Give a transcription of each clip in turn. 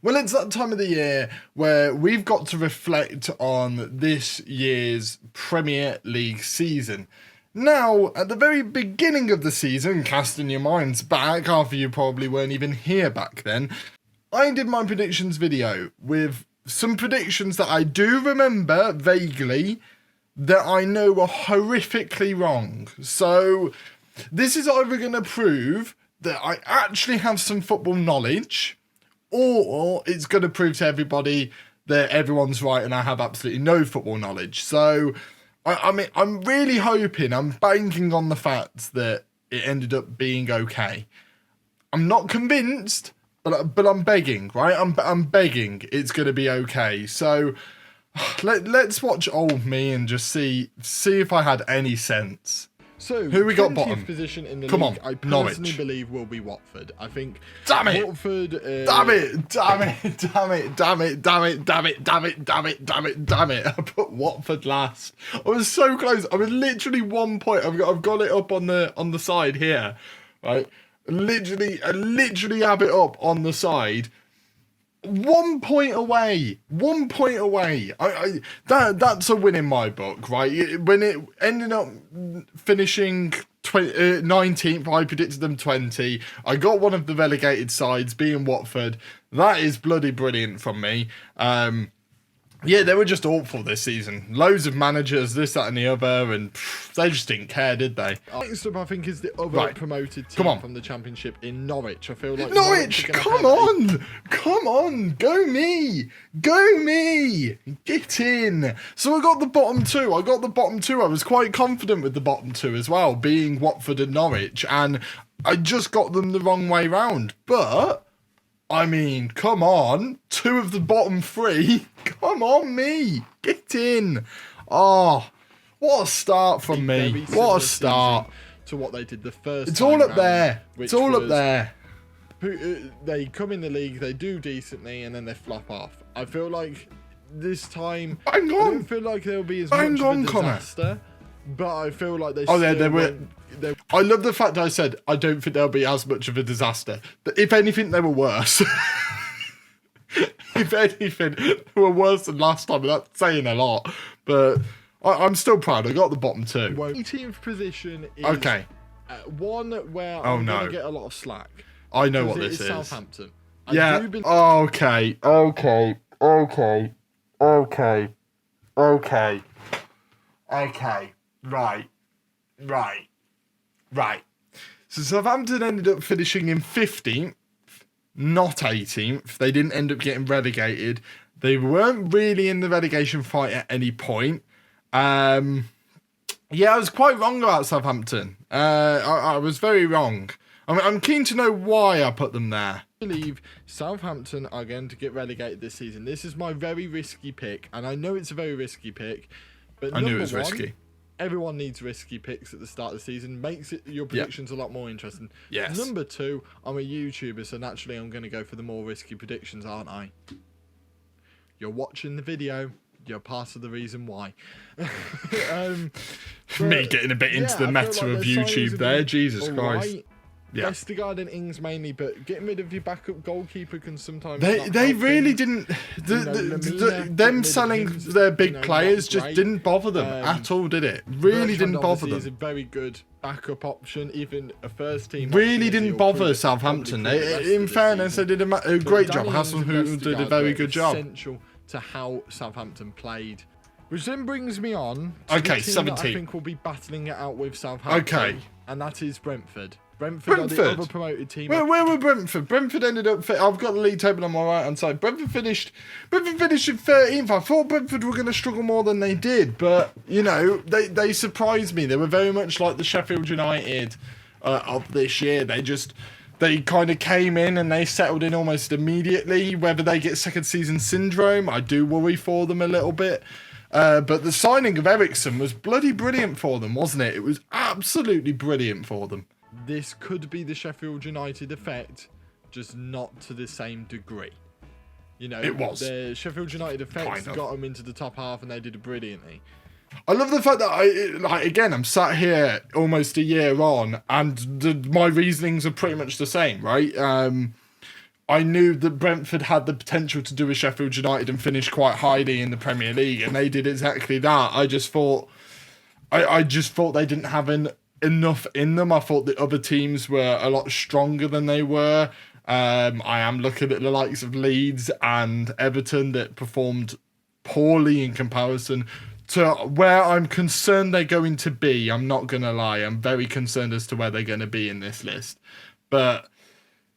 Well, it's that time of the year where we've got to reflect on this year's Premier League season. Now, at the very beginning of the season, casting your minds back, half of you probably weren't even here back then, I did my predictions video with some predictions that I do remember vaguely that I know were horrifically wrong. So this is either going to prove that I actually have some football knowledge, or it's going to prove to everybody that everyone's right and I have absolutely no football knowledge. So, I mean, I'm really hoping, I'm banking on the fact that it ended up being okay. I'm not convinced, but I'm begging, right? I'm begging it's going to be okay. So, let's watch old me and just see if I had any sense. So, who we got bottom? Position in the Come league, on, I personally Norwich. believe will be Watford. I think. Damn it! Watford. Damn it! I put Watford last. I was so close. I was literally 1 point. I've got it up on the side here, right? I literally have it up on the side. 1 point away. 1 point away. That's a win in my book, right? When it ended up finishing 19th, I predicted them 20. I got one of the relegated sides, being Watford. That is bloody brilliant from me. Yeah, they were just awful this season. Loads of managers, this, that, and the other, and they just didn't care, did they? Next up, I think, is the other promoted team from the Championship in Norwich. I feel like Norwich, come on, go me, get in. So I got the bottom two. I was quite confident with the bottom two as well, being Watford and Norwich, and I just got them the wrong way round. But I mean, come on, two of the bottom three. Come on, me, get in. Oh, what a start from me. What a start. To what they did the first It's time all up round, there. It's all up there. They come in the league, they do decently, and then they flop off. I feel like this time, I don't feel like there'll be as much of a disaster, but I feel like they I love the fact I said I don't think there'll be as much of a disaster. If anything, they were worse. If anything, they were worse than last time. That's saying a lot, but I'm still proud. I got the bottom two. 18th position is one where I'm going to get a lot of slack. I know what this is. Southampton. Yeah. Okay. Right. So Southampton ended up finishing in 15th, not 18th. They didn't end up getting relegated. They weren't really in the relegation fight at any point. Yeah, I was quite wrong about Southampton. I was very wrong. I'm keen to know why I put them there. I believe Southampton are going to get relegated this season. This is my very risky pick, and I know it's a very risky pick, but I knew it was risky. Everyone needs risky picks at the start of the season. Makes your predictions a lot more interesting. Yes. Number two, I'm a YouTuber, so naturally I'm going to go for the more risky predictions, aren't I? You're watching the video. You're part of the reason why. Me getting a bit into the meta of YouTube there. Jesus Christ. Yeah. Vestergaard and Ings mainly, but getting rid of your backup goalkeeper can sometimes. They really didn't. Them selling their big players just didn't bother them at all, did it? Really didn't bother them. Is a very good backup option, even a first team. Really didn't bother Southampton. In fairness, they did a great job. Hasselhoff did a very good job. Essential to how Southampton played. Which then brings me on to the team 17. that I think will be battling it out with Southampton. Okay. And that is Brentford. Brentford are the other promoted team. Where were Brentford? Brentford ended up. I've got the league table on my right hand side. Brentford finished in 13th. I thought Brentford were going to struggle more than they did, but you know they surprised me. They were very much like the Sheffield United of this year. They kind of came in and they settled in almost immediately. Whether they get second season syndrome, I do worry for them a little bit. But the signing of Ericsson was bloody brilliant for them, wasn't it? It was absolutely brilliant for them. This could be the Sheffield United effect, just not to the same degree. You know, it was. The Sheffield United effect got them into the top half and they did it brilliantly. I love the fact that I'm sat here almost a year on and my reasonings are pretty much the same, right? I knew that Brentford had the potential to do a Sheffield United and finish quite highly in the Premier League, and they did exactly that. I just thought they didn't have enough in them. I thought the other teams were a lot stronger than they were. I am looking at the likes of Leeds and Everton that performed poorly in comparison to where I'm concerned they're going to be. I'm not going to lie. I'm very concerned as to where they're going to be in this list. But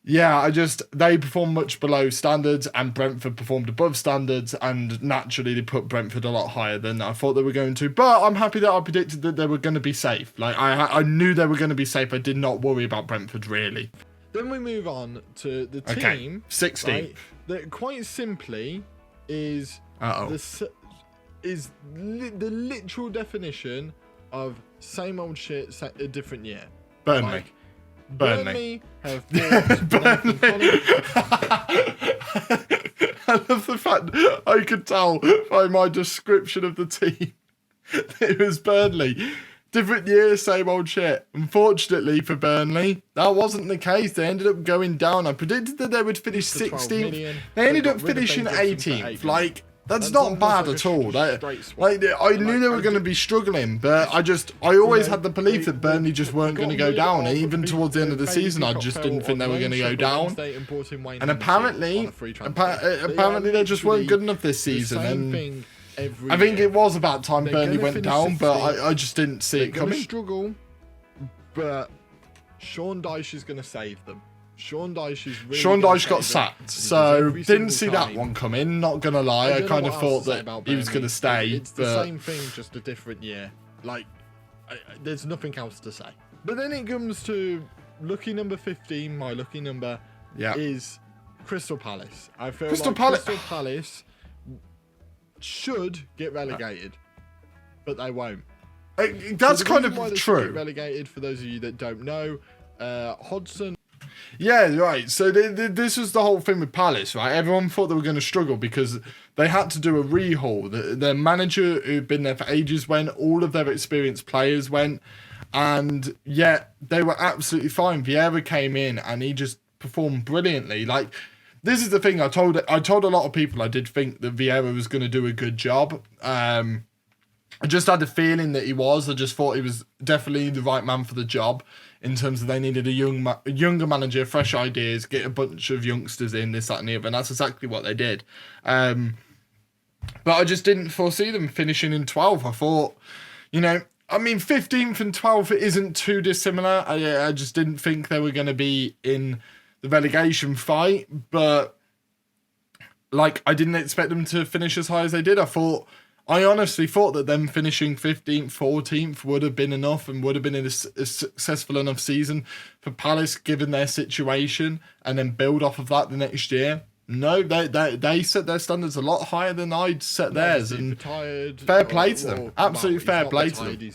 yeah, they performed much below standards and Brentford performed above standards, and naturally they put Brentford a lot higher than I thought they were going to. But I'm happy that I predicted that they were going to be safe. Like I knew they were going to be safe. I did not worry about Brentford really. Then we move on to the team 16th. Right, that quite simply is the literal definition of same old shit, a different year. Burnley. Like, Burnley have Burnley. I love the fact I could tell by my description of the team that it was Burnley. Different year, same old shit. Unfortunately for Burnley, that wasn't the case. They ended up going down. I predicted that they would finish 16th. They ended up finishing 18th. Like, that's not bad at all. I knew they were going to be struggling, but I always had the belief that Burnley just weren't going to go down. And even towards the end of the season, I just didn't think they were going to go down. And apparently they just weren't good enough this season. And I think it was about time Burnley went down, but I just didn't see it coming. Struggle, but Sean Dyche is going to save them. Sean Dyche got sacked, so didn't see that one coming. Not gonna lie, I kind of thought that he was gonna stay. It's the same thing, just a different year. Like, there's nothing else to say. But then it comes to lucky number 15. My lucky number is Crystal Palace. I feel Crystal Palace should get relegated, but they won't. That's kind of true. Get relegated, for those of you that don't know, Hodgson. Yeah, right. So this was the whole thing with Palace, right? Everyone thought they were going to struggle because they had to do a rehaul. Their manager, who'd been there for ages, went. All of their experienced players went. And yet they were absolutely fine. Vieira came in and he just performed brilliantly. Like, this is the thing. I told a lot of people I did think that Vieira was going to do a good job. I just had a feeling that he was. I just thought he was definitely the right man for the job. In terms of they needed a younger manager, fresh ideas, get a bunch of youngsters in, this, that and the other. And that's exactly what they did. But I just didn't foresee them finishing in 12th. I thought, 15th and 12th isn't too dissimilar. I just didn't think they were going to be in the relegation fight. But, I didn't expect them to finish as high as they did. I honestly thought that them finishing 15th, 14th would have been enough and would have been a successful enough season for Palace, given their situation, and then build off of that the next year. No, they set their standards a lot higher than I'd set theirs, and fair play to them. Absolutely fair play to them.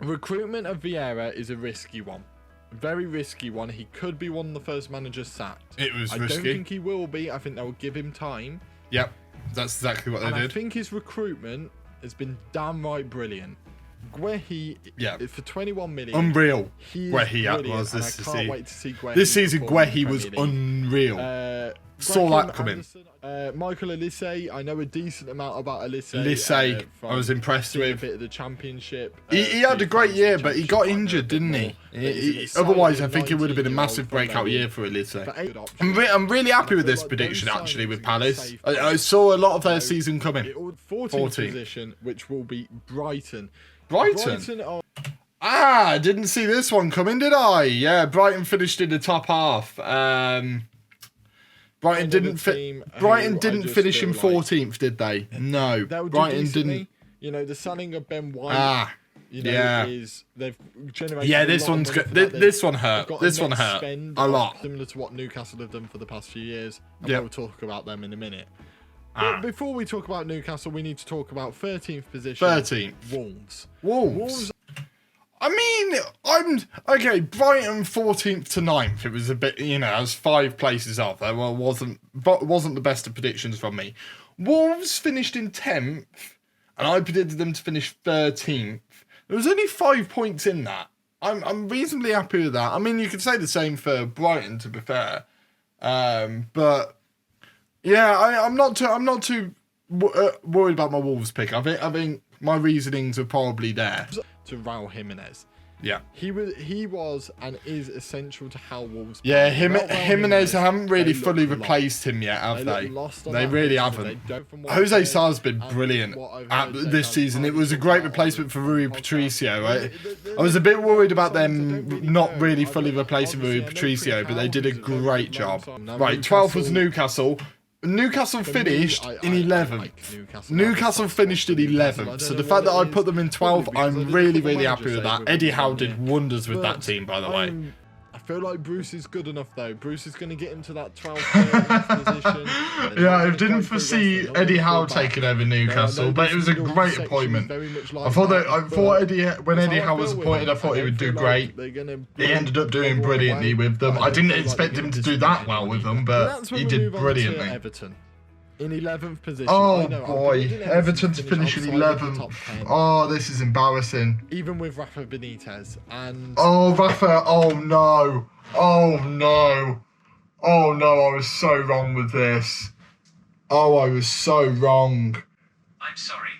Recruitment of Vieira is a risky one. Very risky one. He could be one of the first managers sacked. It was risky. I don't think he will be. I think they'll give him time. Yep. That's exactly what they did. I think his recruitment has been downright brilliant. Guehi, for 21 million. Unreal. Guehi was this season. I can't wait to see Guehi. This season, Guehi was unreal. Saw that coming. Michael Olise, I know a decent amount about Olise. I was impressed with. A bit of the Championship. He had a great year, but he got injured, didn't he? Otherwise, I think it would have been a massive breakout year for Olise. I'm really happy with this prediction, actually, with Palace. I saw a lot of their season coming. 14th position, which will be Brighton. Brighton? I didn't see this one coming, did I? Yeah, Brighton finished in the top half. Brighton didn't finish in 14th, did they? No. Brighton didn't. The signing of Ben White. They've generated. Yeah, this one's good. This one hurt. This one hurt a lot. Similar to what Newcastle have done for the past few years. And we'll talk about them in a minute. But before we talk about Newcastle, we need to talk about 13th position. 13th. Wolves. I mean, okay. Brighton 14th to 9th. It was a bit, I was 5 places off. That wasn't the best of predictions from me. Wolves finished in 10th, and I predicted them to finish 13th. There was only 5 points in that. I'm reasonably happy with that. I mean, you could say the same for Brighton, to be fair. But yeah, I'm not too worried about my Wolves pick. I think my reasonings are probably there. To Raul Jimenez. Yeah, he was and is essential to how Wolves. Yeah, Jimenez haven't really fully replaced him yet, have they? They really haven't. Jose Sar's been brilliant this season. It was a great replacement for Rui Patricio. I was a bit worried about them not really fully replacing Rui Patricio, but they did a great job. Right, 12th was Newcastle. Newcastle finished in 11th. Newcastle finished in 11th. So the fact that I put them in 12th, I'm really, really happy with that. Eddie Howe did wonders with that team, by the way. I feel like Bruce is good enough, though. Bruce is going to get into that 12th position. Yeah, I didn't foresee Eddie Howe taking over Newcastle, but it was a great appointment. I thought when Eddie Howe was appointed, I thought he would do great. He ended up doing brilliantly with them. I didn't expect him to do that well with them, but he did brilliantly. Everton. In 11th position. Oh boy, Everton's finishing 11th. Oh, this is embarrassing. Even with Rafa Benitez and... Oh, Rafa, oh no. Oh no. Oh no, I was so wrong with this. Oh, I was so wrong. I'm sorry.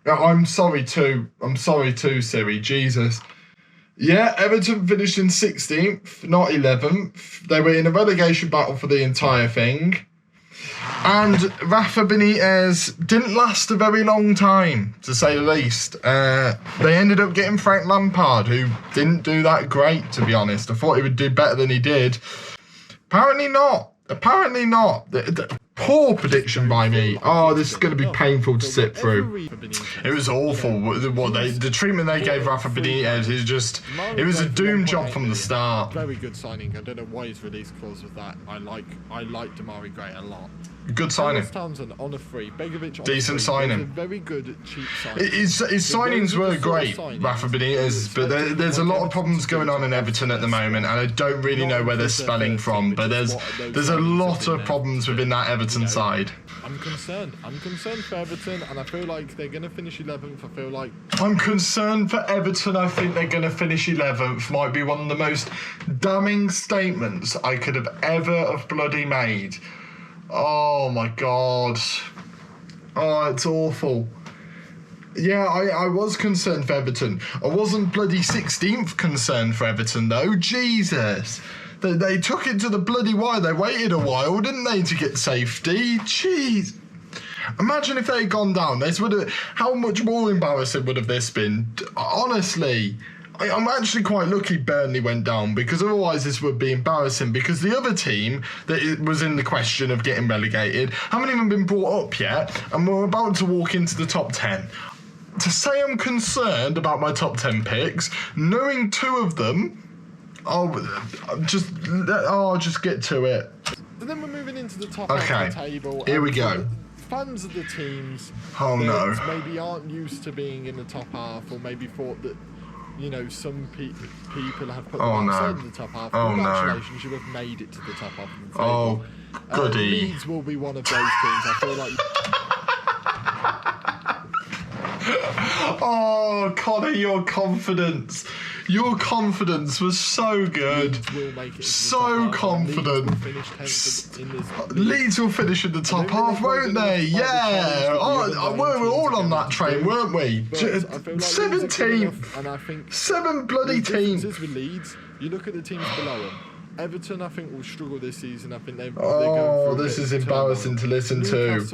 I'm sorry too. I'm sorry too, Siri. Jesus. Yeah, Everton finished in 16th, not 11th. They were in a relegation battle for the entire thing. And Rafa Benitez didn't last a very long time, to say the least. They ended up getting Frank Lampard, who didn't do that great, to be honest. I thought he would do better than he did. Apparently not. Apparently not. Poor prediction by me. Oh, this is going to be painful to sit through. It was awful. The treatment they gave Rafa Benitez is just... It was a doom job from the start. Very good signing. I don't know why his release clause was that. I like Damari Gray a lot. Good signing. Townsend on a free. Begovic on decent a free. signing. A very good cheap signing. His signings were great, Rafa Benitez, but there's a lot of problems going on in Everton at the moment, and I don't really know where they're spelling from. But there's a lot of problems within that Everton side. I'm concerned. I'm concerned for Everton, and I feel like they're going to finish 11th. I feel like I'm concerned for Everton. I think they're going to finish 11th. Might be one of the most damning statements I could have ever bloody made. Oh my God. Oh, it's awful. Yeah, I was concerned for Everton. I wasn't bloody 16th concerned for Everton though. Jesus. They took it to the bloody wire. They waited a while, didn't they, to get safety? Jeez. Imagine if they had gone down. How much more embarrassing would have this been? Honestly. I'm actually quite lucky Burnley went down, because otherwise this would be embarrassing, because the other team that was in the question of getting relegated haven't even been brought up yet, and we're about to walk into the top 10. To say I'm concerned about my top 10 picks, knowing two of them, just get to it. And then we're moving into the top of the table. Here we go. Fans of the teams that maybe aren't used to being in the top half, or maybe thought that, some people have put them outside of the top half. Congratulations, you have made it to the top half of the table. Oh, goody. Leeds will be one of those teams. I feel like... Oh, Connor, your confidence. Your confidence was so good. So confident. Leeds will finish in the top half, won't they? Yeah. Oh, we were all on that train, weren't we? 17th. And I think 7 bloody teams. With Leeds, you look at the teams below them. Everton, I think, will struggle this season. I think they're going through this is embarrassing to listen to.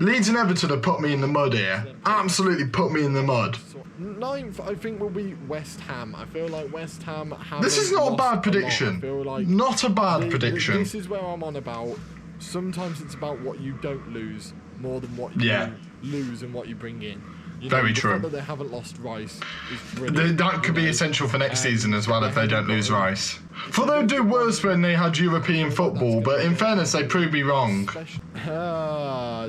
Leeds and Everton have put me in the mud here. Absolutely put me in the mud. 9th, I think, will be West Ham. I feel like West Ham have... This is not a bad prediction. Not a bad prediction. This is where I'm on about. Sometimes it's about what you don't lose more than what you lose and what you bring in. Very true. The fact that they haven't lost Rice is brilliant. That could be essential for next season as well if they don't lose Rice. I thought they would do worse when they had European football, but in fairness, they proved me wrong.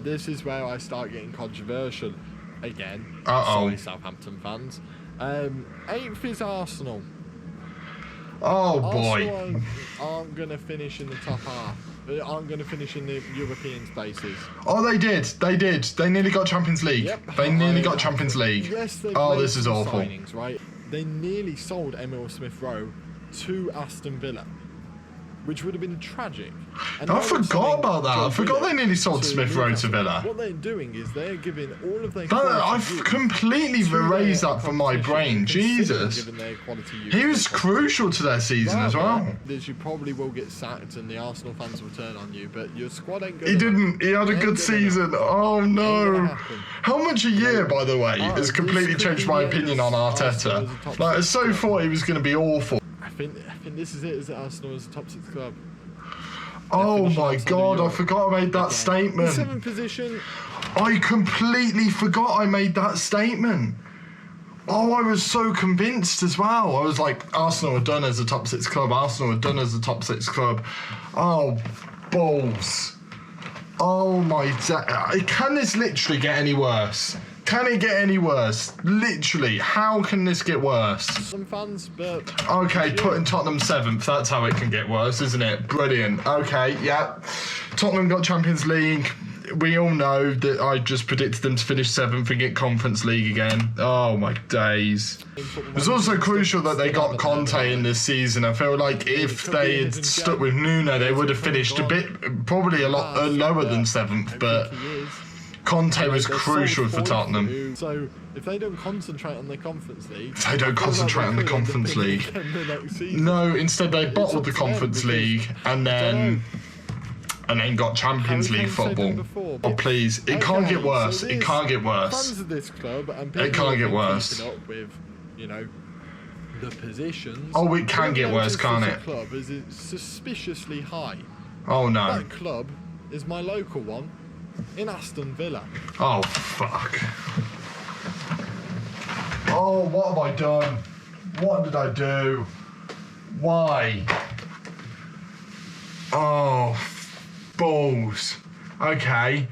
This is where I start getting controversial again. Sorry, Southampton fans. 8th is Arsenal. Oh boy. Arsenal aren't going to finish in the top half. Aren't going to finish in the European spaces. Oh, they did. They nearly got Champions League. Yep. They nearly got Champions League. Yes, this is awful. Signings, right? They nearly sold Emile Smith-Rowe to Aston Villa. which would have been tragic. And I forgot about that. I forgot they nearly sold Smith Rowe to Villa. What they're doing is they're giving all of their I've completely erased that from my brain. Jesus. He was crucial to their season as well. You probably will get sacked and the Arsenal fans will turn on you, but your squad ain't good. He didn't. He had a good season. Oh no. How much a year, by the way, has completely changed my opinion on Arteta. Like, I so thought he was going to be awful. I think this is it, is that Arsenal is a top 6 club. Oh my God, I forgot I made that statement. 7th position. I completely forgot I made that statement. Oh, I was so convinced as well. I was like, Arsenal are done as a top 6 club. Arsenal are done as a top 6 club. Oh, balls. Oh my... Can this literally get any worse? Can it get any worse? Literally, how can this get worse? Some fans, but... Okay, putting Tottenham 7th, that's how it can get worse, isn't it? Brilliant. Okay, yeah. Tottenham got Champions League. We all know that I just predicted them to finish 7th and get Conference League again. Oh, my days. It was also crucial that they got Conte in this season. I feel like if they had stuck with Nuno, they would have finished probably a lot lower than 7th, but... Conte was crucial for Tottenham. So if they don't concentrate on the Conference League, no, instead they bottled the Conference League and then got Champions League football. Oh please, it can't get worse. It can't get worse. Fans of this club and it can't get worse. Up with, you know, the positions. Oh, it can get worse, can't it? Club is suspiciously high. Oh no. That club is my local one. In Aston Villa. Oh, fuck. Oh, what have I done? What did I do? Why? Oh, balls. Okay.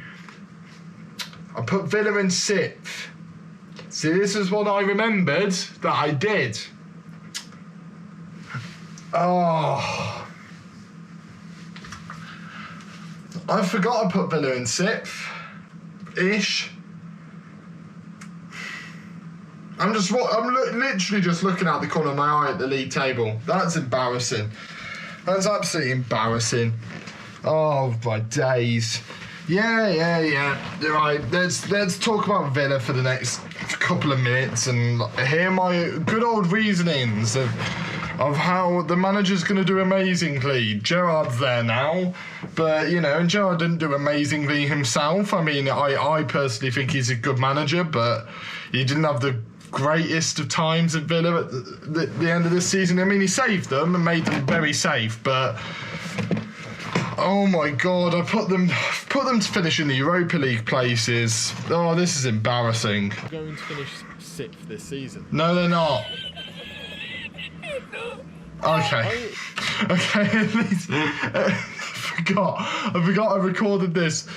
I put Villa in 6th. See, this is what I remembered that I did. Oh... I forgot I put Villa in 6th-ish. I'm literally just looking out the corner of my eye at the league table. That's embarrassing. That's absolutely embarrassing. Oh my days. Yeah. Right, let's talk about Villa for the next couple of minutes and hear my good old reasonings of how the manager's going to do amazingly. Gerrard's there now, but, you know, and Gerrard didn't do amazingly himself. I mean, I personally think he's a good manager, but he didn't have the greatest of times at Villa at the end of this season. I mean, he saved them and made them very safe, but... Oh my God, I put them to finish in the Europa League places. Oh, this is embarrassing. They're going to finish 6th this season. No, they're not. Okay, at least I forgot I recorded this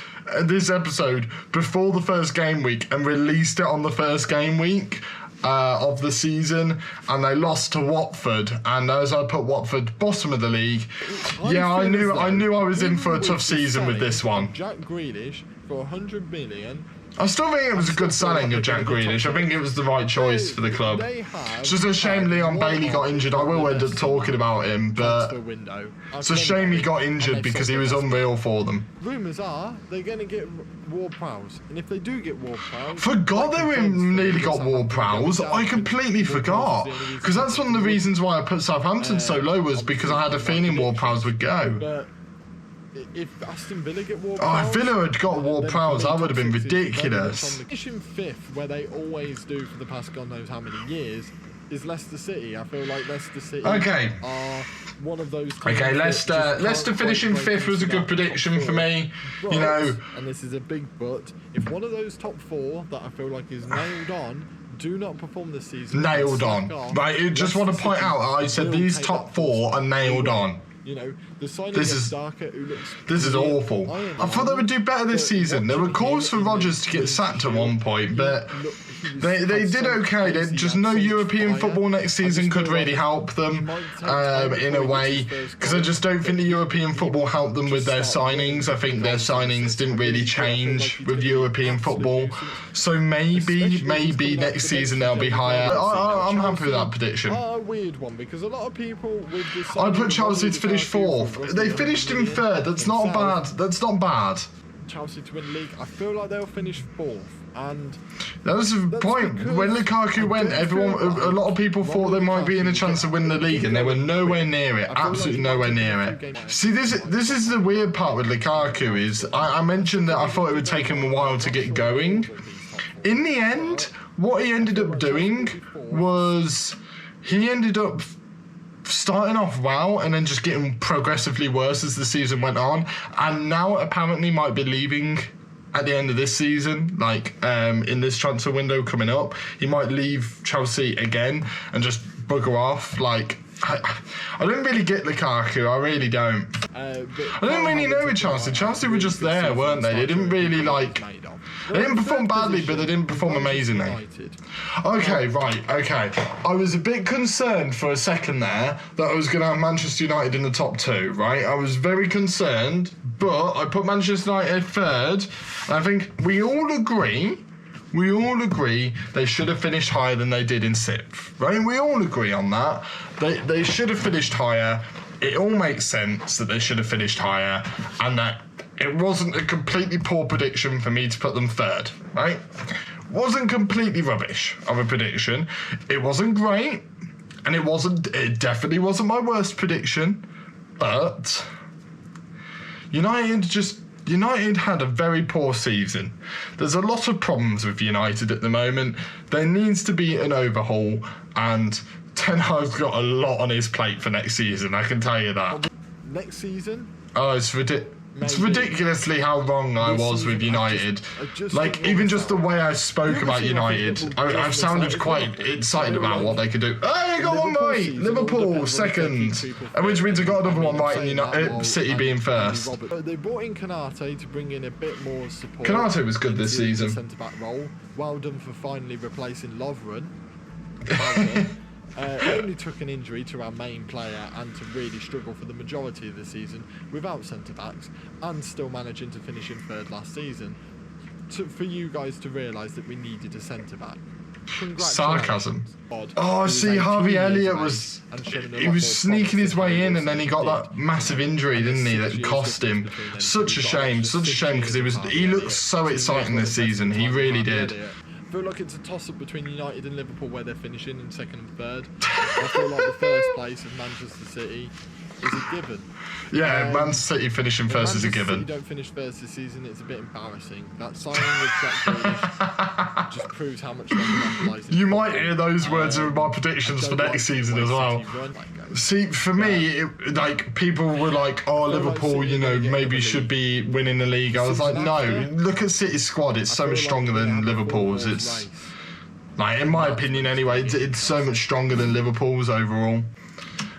episode before the first game week and released it on the first game week of the season, and they lost to Watford, and as I put Watford bottom of the league, I knew I was in for a tough season with this one. Jack Grealish for 100 million. I still think it was a good selling of Jack Grealish. I think it was the right choice for the club. It's just a shame Leon Bailey got injured. I will end up talking about him, but it's a shame he got injured because he was unreal for them. Rumours are they're going to get Ward-Prowse, and if they do get Ward-Prowse... Forgot they nearly got Ward-Prowse. I completely forgot. Because that's one of the reasons why I put Southampton so low, was because I had a feeling Ward-Prowse would go. But if Aston Villa get Ward-Prowse... Oh, if Villa had got Ward-Prowse, that would have been ridiculous. Finishing 5th, where they always do for the past God knows how many years, is Leicester City. I feel like Leicester City are one of those teams. Okay, Leicester finishing 5th was a good prediction for me. But, you know, and this is a big but, if one of those top 4 that I feel like is nailed on do not perform this season... Nailed on. Right, I just want to point out, I said these top 4 are nailed on. You know, the signing of Darker, who looks... This is awful. I thought they would do better this season. There were calls for Rodgers to get sacked at one point, but they did okay. Just no European football next season could really help them in a way, because I just don't think the European football helped them with their signings. I think their signings didn't really change with European football. So maybe next season they'll be higher. I'm happy with that prediction. A weird one, because a lot of people with this... I put Chelsea to finish 4th. they finished in third. That's not bad. That's not bad. Chelsea to win the league. I feel like they'll finish fourth, and that was the point. When Lukaku went, a lot of people thought they might be in a chance of winning the league, and they were nowhere near it. Absolutely nowhere near it. See, this is the weird part with Lukaku is I mentioned that I thought it would take him a while to get going. In the end, what he ended up doing was he ended up starting off well and then just getting progressively worse as the season went on, and now apparently might be leaving at the end of this season, like in this transfer window coming up. He might leave Chelsea again and just bugger off. Like, I don't really get Lukaku, I really don't. I don't really know with Chelsea. Chelsea were just there, weren't they? They didn't really like... They didn't perform badly, but they didn't perform amazingly. Okay, right, okay. I was a bit concerned for a second there that I was going to have Manchester United in the top two, right? I was very concerned, but I put Manchester United third, and I think we all agree they should have finished higher than they did in sixth, right? We all agree on that. They should have finished higher. It all makes sense that they should have finished higher, and that it wasn't a completely poor prediction for me to put them third, right? Wasn't completely rubbish of a prediction. It wasn't great, and it definitely wasn't my worst prediction, but United had a very poor season. There's a lot of problems with United at the moment. There needs to be an overhaul, and Ten Hag's got a lot on his plate for next season, I can tell you that. Next season? Oh, it's ridiculously how wrong I was with United. Like, even just the way I spoke about United, I've sounded quite excited about what they could do. Hey, got one right! Liverpool, second. And which means I got another one right in City being first. They brought in Konate to bring in a bit more support. Konate was good this season. Centre-back role. Well done for finally replacing Lovren. Only took an injury to our main player and to really struggle for the majority of the season without centre-backs, and still managing to finish in third last season. For you guys to realise that we needed a centre-back. Sarcasm. Oh, see, Harvey Elliott was sneaking his way in, and then he got that massive injury, didn't he, that cost him. Such a shame because he looked so exciting this season. He really did. I feel like it's a toss-up between United and Liverpool where they're finishing in second and third. I feel like the first place of Manchester City is a given. Yeah, Manchester City finishing first is a given. If you don't finish first this season, it's a bit embarrassing. That signing of Jack Grealish just proves how much they're. You might hear those words in my predictions for next season as well. See, for me, people were like, "Oh, Liverpool, maybe should be winning the league." I was like, "No, look at City's squad; it's so much stronger than Liverpool's. It's like, in my opinion, anyway, it's so much stronger than Liverpool's overall."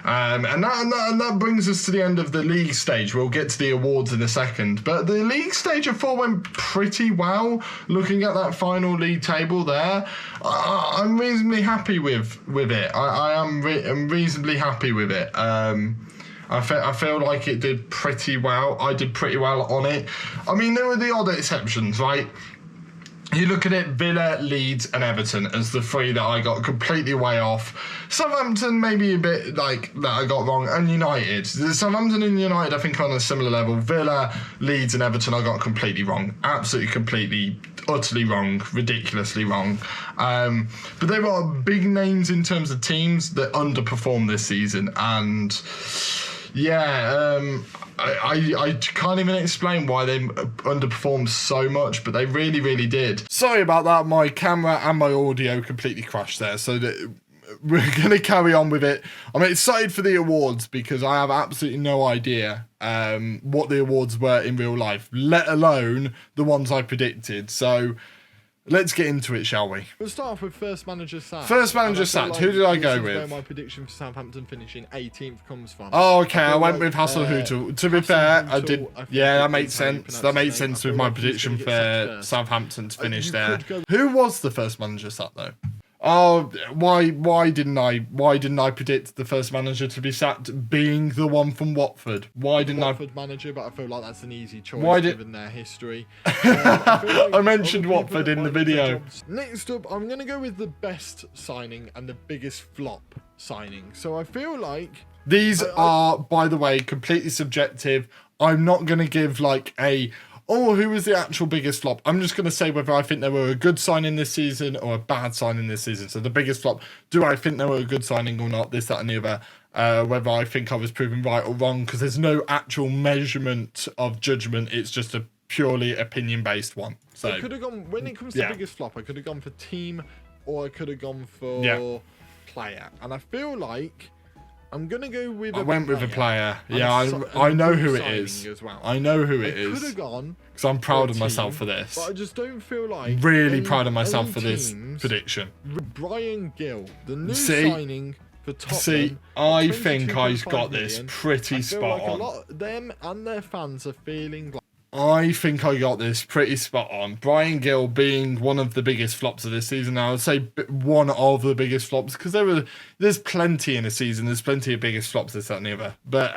And that brings us to the end of the league stage. We'll get to the awards in a second. But the league stage, I thought, went pretty well. Looking at that final league table there, I'm reasonably happy with it. I'm reasonably happy with it. I feel like it did pretty well. I did pretty well on it. I mean, there were the odd exceptions, right? You look at it, Villa, Leeds and Everton as the three that I got completely way off. Southampton maybe a bit like that I got wrong, and United. Southampton and United I think are on a similar level. Villa, Leeds and Everton I got completely wrong. Absolutely, completely, utterly wrong. Ridiculously wrong. But they were big names in terms of teams that underperformed this season, and I can't even explain why they underperformed so much, but they really, really did. Sorry about that. My camera and my audio completely crashed there, so we're going to carry on with it. I'm excited for the awards because I have absolutely no idea what the awards were in real life, let alone the ones I predicted. So let's get into it, shall we? We'll start off with first manager sacked. First manager sacked. Who did I go with? Where my prediction for Southampton finishing 18th comes from. Oh, okay. I went with Hasenhüttl. To be fair, I did. Yeah, that makes sense. That made sense with my prediction for Southampton to finish there. Who was the first manager sacked though? Oh, why didn't I predict the first manager to be sacked being the one from Watford? Why didn't Watford manager, but I feel like that's an easy choice given their history. I mentioned Watford in the video. Next up, I'm going to go with the best signing and the biggest flop signing. So I feel like these are, by the way, completely subjective. I'm not going to give like who was the actual biggest flop? I'm just going to say whether I think they were a good signing this season or a bad signing this season. So the biggest flop, do I think they were a good signing or not? This, that, and the other. Whether I think I was proven right or wrong, because there's no actual measurement of judgment. It's just a purely opinion-based one. So I could have gone, when it comes to biggest flop, I could have gone for team or I could have gone for player. And I feel like I'm going to go with a player. Yeah, I know who it is. Well. I know who it is. Could have gone because I'm proud of myself for this. But I just don't feel like... Really proud of myself for this prediction. Bryan Gill, the new signing for Tottenham. See, I think I've got this pretty spot on. A lot of them and their fans are feeling like... I think I got this pretty spot on. Bryan Gill being one of the biggest flops of this season. Now, I would say one of the biggest flops because there's plenty in a season. There's plenty of biggest flops, this, that, and the other. But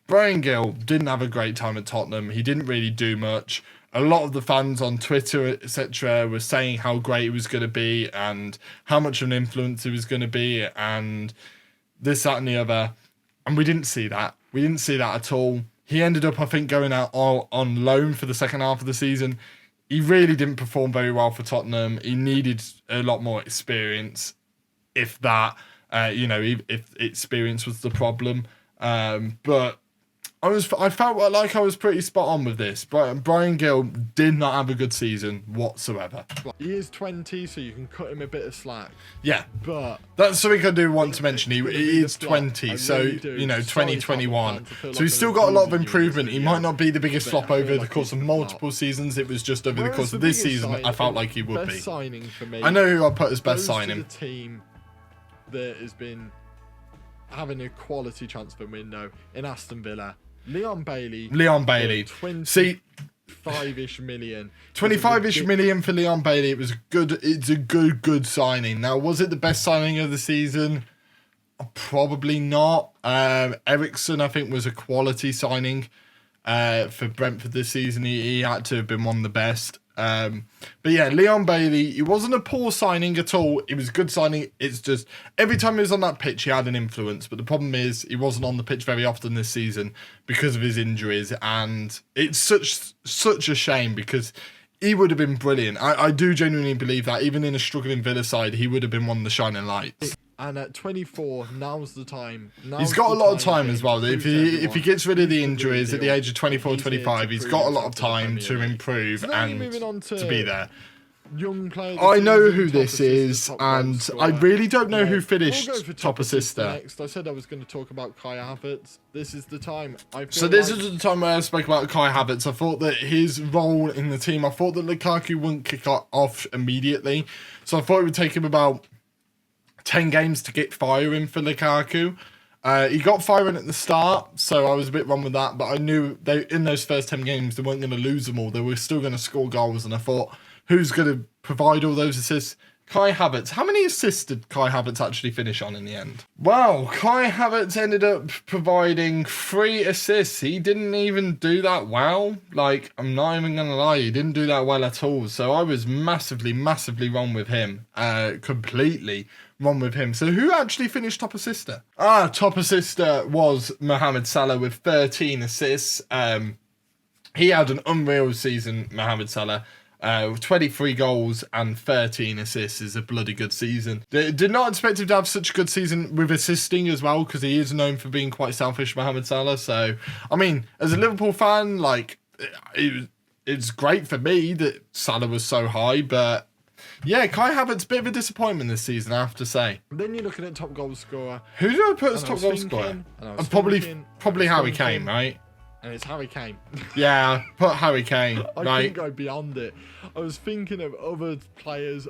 Bryan Gill didn't have a great time at Tottenham. He didn't really do much. A lot of the fans on Twitter, etc., were saying how great he was going to be and how much of an influence he was going to be and this, that, and the other. And we didn't see that. We didn't see that at all. He ended up, I think, going out on loan for the second half of the season. He really didn't perform very well for Tottenham. He needed a lot more experience, if that, if experience was the problem. But I felt like I was pretty spot on with this. Bryan Gill did not have a good season whatsoever. He is 20, so you can cut him a bit of slack. Yeah, but that's something I do want to mention. He is 20, so 2021. So he's still got a lot of improvement. He might not be the biggest flop over the course of multiple seasons. It was just over the course of this season. I felt like he would be. Signing for me. I know who I put as best signing. The team that has been having a quality transfer window in Aston Villa. Leon Bailey. 25-ish million. 25-ish million for Leon Bailey. It's a good signing. Now, was it the best signing of the season? Probably not. Ericsson, I think, was a quality signing for Brentford this season. He had to have been one of the best. But yeah, Leon Bailey, he wasn't a poor signing at all. It was a good signing. It's just every time he was on that pitch, he had an influence. But the problem is he wasn't on the pitch very often this season because of his injuries. And it's such a shame because he would have been brilliant. I do genuinely believe that even in a struggling Villa side, he would have been one of the shining lights. And at 24, now's the time. He's got a lot of time as well. If he gets rid of the injuries at the age of 24, 25, he's got a lot of time to improve and to be there. Young players. I know who this is, and I really don't know who finished top assister. Next, I said I was going to talk about Kai Havertz. This is the time. This is the time where I spoke about Kai Havertz. I thought that his role in the team, I thought that Lukaku wouldn't kick off immediately. So I thought it would take him about 10 games to get firing for Lukaku. He got firing at the start, so I was a bit wrong with that, but I knew in those first 10 games they weren't going to lose them all. They were still going to score goals, and I thought, who's going to provide all those assists? Kai Havertz. How many assists did Kai Havertz actually finish on in the end? Well, Kai Havertz ended up providing 3 assists. He didn't even do that well. Like, I'm not even going to lie, he didn't do that well at all. So I was massively wrong with him. Completely wrong with him. So who actually finished top assister? Top assister was Mohamed Salah with 13 assists. He had an unreal season, Mohamed Salah. 23 goals and 13 assists is a bloody good season. Did not expect him to have such a good season with assisting as well, because he is known for being quite selfish, Mohamed Salah. So, I mean, as a Liverpool fan, like, it's great for me that Salah was so high, but yeah, Kai Havertz, bit of a disappointment this season, I have to say. Then you're looking at top goal scorer. Who did I put as top goal scorer? Probably Harry Kane, right? And it's Harry Kane. Yeah, put Harry Kane. I couldn't go beyond it. I was thinking of other players,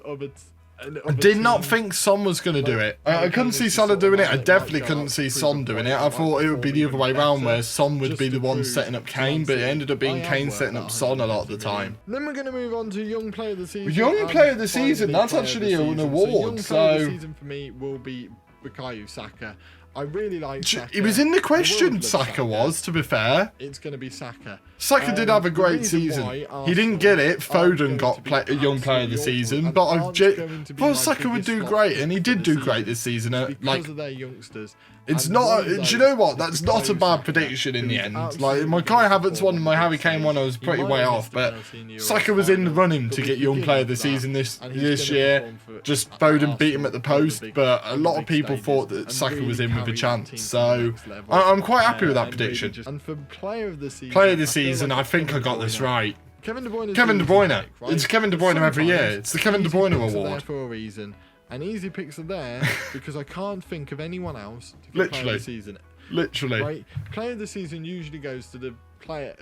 I did not think Son was going to do it. I couldn't see Salah doing it. I definitely couldn't see Son doing it. I thought it would be the other way around, where Son would be the one setting up Kane, but it ended up being Kane setting up Son a lot of the time. Then we're going to move on to Young Player of the Season. Young Player of the Season, that's actually an award. Young Player of the Season for me will be Bukayo Saka. I really like Saka. It was in the question, Saka was, to be fair. It's going to be Saka. Saka did have a great season. He didn't get it. Foden got Young Player of the Season, but I thought Saka would do great, and he did do great this season. Because of their youngsters. It's not. Do you know what? That's not a bad prediction in the end. Like my Kai Havertz one and my Harry Kane one, I was pretty way off. But Saka was in the running to get Young Player of the Season this year. Just Foden beat him at the post, but a lot of people thought that Saka was in with a chance. So I'm quite happy with that prediction. And for Player of the Season, I think I got this right. Kevin De Bruyne. It's Kevin De Bruyne every year. It's the Kevin De Bruyne award. For a reason. And easy picks are there because I can't think of anyone else to get Player of the Season. Literally. Right? Player of the Season usually goes to the player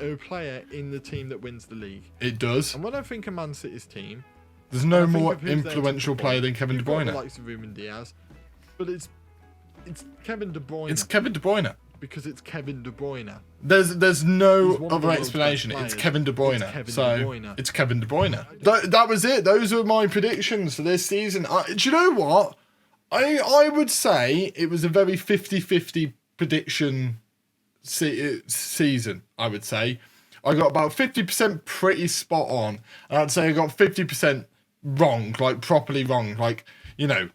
in the team that wins the league. It does. And when I think of Man City's team, there's no more influential player than Kevin De Bruyne. The likes of Ruben Diaz, but it's Kevin De Bruyne. It's Kevin De Bruyne. Because it's Kevin De Bruyne. There's no other explanation. It's Kevin De Bruyne. It's Kevin De Bruyne. That was it. Those were my predictions for this season. Do you know what? I would say it was a very 50-50 prediction season, I would say. I got about 50% pretty spot on. And I'd say I got 50% wrong, like properly wrong. Like, you know,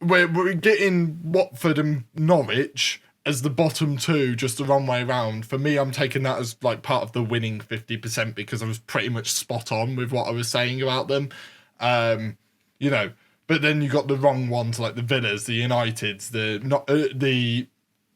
we're getting Watford and Norwich as the bottom two, just the wrong way around. For me, I'm taking that as like part of the winning 50% because I was pretty much spot on with what I was saying about them. You know, but then you got the wrong ones like the Villas, the Uniteds, the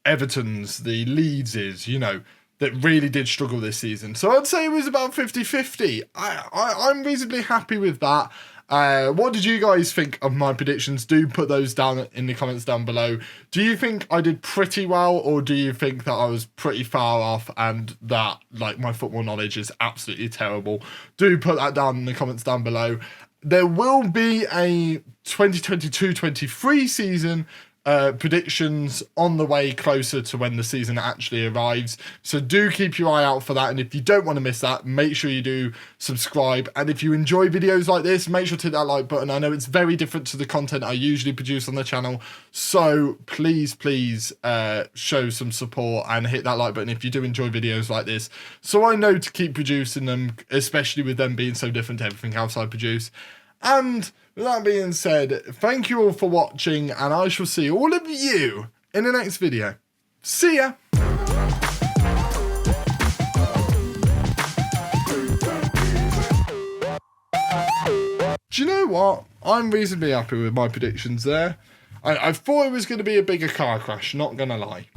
Evertons, the Leedses, you know, that really did struggle this season. So I'd say it was about 50-50. I'm reasonably happy with that. What did you guys think of my predictions? Do put those down in the comments down below. Do you think I did pretty well, or do you think that I was pretty far off and that like my football knowledge is absolutely terrible? Do put that down in the comments down below. There will be a 2022-23 season predictions on the way closer to when the season actually arrives, so do keep your eye out for that. And if you don't want to miss that, make sure you do subscribe. And if you enjoy videos like this, make sure to hit that like button. I know it's very different to the content I usually produce on the channel, so please show some support and hit that like button if you do enjoy videos like this, so I know to keep producing them, especially with them being so different to everything else I produce. And with that being said, thank you all for watching, and I shall see all of you in the next video. See ya! Do you know what? I'm reasonably happy with my predictions there. I thought it was going to be a bigger car crash, not going to lie.